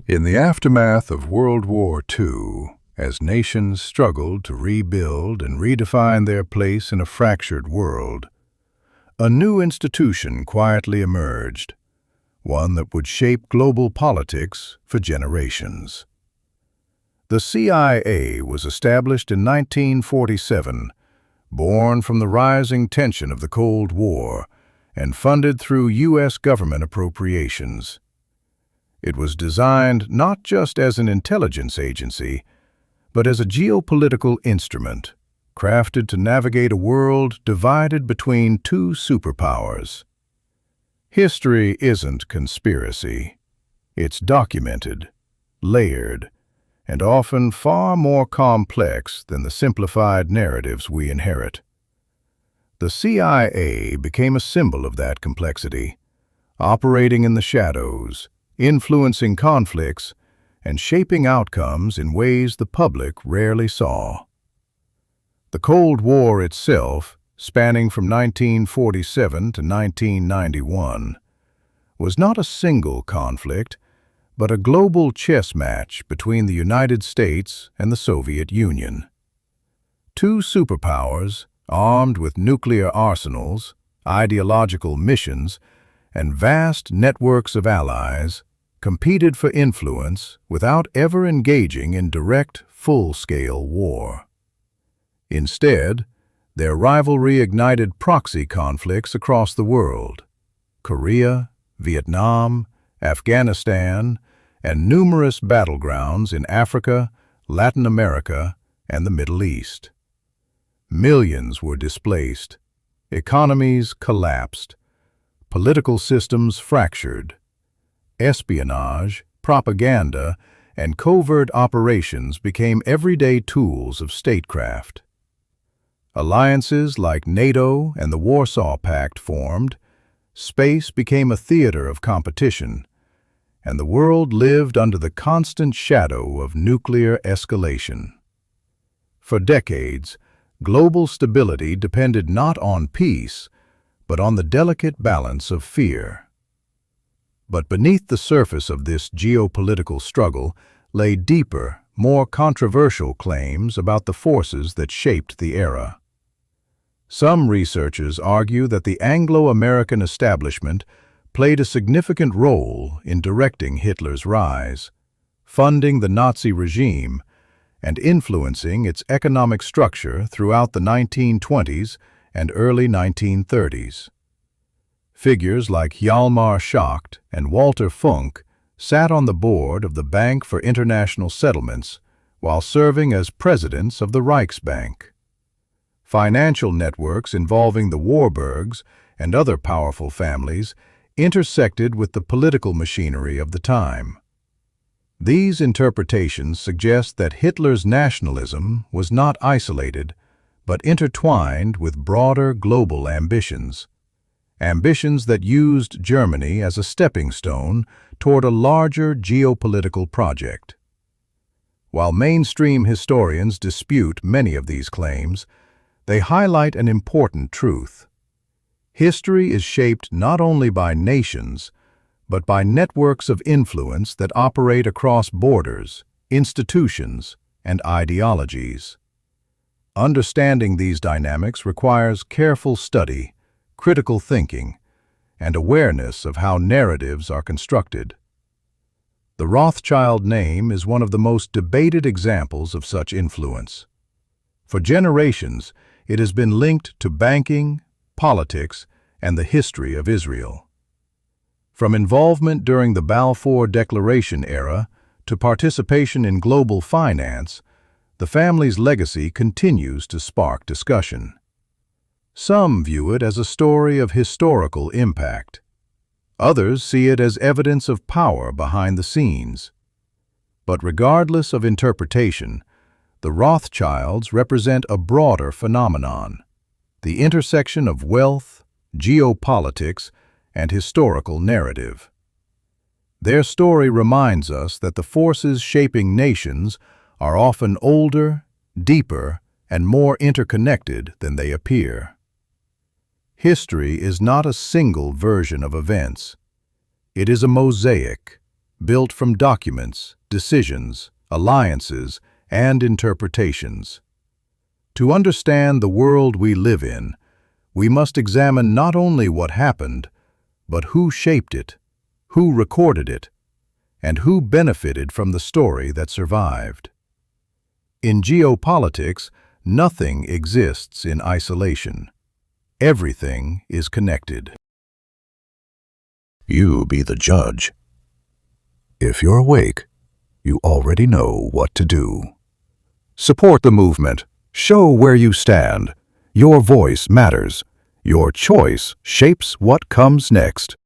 In the aftermath of World War II, as nations struggled to rebuild and redefine their place in a fractured world, a new institution quietly emerged, one that would shape global politics for generations. The CIA was established in 1947, born from the rising tension of the Cold War and funded through U.S. government appropriations. It was designed not just as an intelligence agency, but as a geopolitical instrument, crafted to navigate a world divided between two superpowers. History isn't conspiracy. It's documented, layered, and often far more complex than the simplified narratives we inherit. The CIA became a symbol of that complexity, operating in the shadows, influencing conflicts, and shaping outcomes in ways the public rarely saw. The Cold War itself, spanning from 1947 to 1991, was not a single conflict, but a global chess match between the United States and the Soviet Union. Two superpowers, armed with nuclear arsenals, ideological missions, and vast networks of allies, competed for influence without ever engaging in direct, full-scale war. Instead, their rivalry ignited proxy conflicts across the world: Korea, Vietnam, Afghanistan, and numerous battlegrounds in Africa, Latin America, and the Middle East. Millions were displaced, economies collapsed, political systems fractured. Espionage, propaganda, and covert operations became everyday tools of statecraft. Alliances like NATO and the Warsaw Pact formed, space became a theater of competition, and the world lived under the constant shadow of nuclear escalation. For decades, global stability depended not on peace, but on the delicate balance of fear. But beneath the surface of this geopolitical struggle lay deeper, more controversial claims about the forces that shaped the era. Some researchers argue that the Anglo-American establishment played a significant role in directing Hitler's rise, funding the Nazi regime, and influencing its economic structure throughout the 1920s and early 1930s. Figures like Hjalmar Schacht and Walter Funk sat on the board of the Bank for International Settlements while serving as presidents of the Reichsbank. Financial networks involving the Warburgs and other powerful families intersected with the political machinery of the time. These interpretations suggest that Hitler's nationalism was not isolated, but intertwined with broader global ambitions that used Germany as a stepping stone toward a larger geopolitical project. While mainstream historians dispute many of these claims, they highlight an important truth. History is shaped not only by nations, but by networks of influence that operate across borders, institutions, and ideologies. Understanding these dynamics requires careful study, critical thinking, and awareness of how narratives are constructed. The Rothschild name is one of the most debated examples of such influence. For generations, it has been linked to banking, politics, and the history of Israel. From involvement during the Balfour Declaration era to participation in global finance, the family's legacy continues to spark discussion. Some view it as a story of historical impact. Others see it as evidence of power behind the scenes. But regardless of interpretation, the Rothschilds represent a broader phenomenon: the intersection of wealth, geopolitics, and historical narrative. Their story reminds us that the forces shaping nations are often older, deeper, and more interconnected than they appear. History is not a single version of events. It is a mosaic, built from documents, decisions, alliances, and interpretations. To understand the world we live in, we must examine not only what happened, but who shaped it, who recorded it, and who benefited from the story that survived. In geopolitics, nothing exists in isolation. Everything is connected. You be the judge. If you're awake, you already know what to do. Support the movement. Show where you stand. Your voice matters. Your choice shapes what comes next.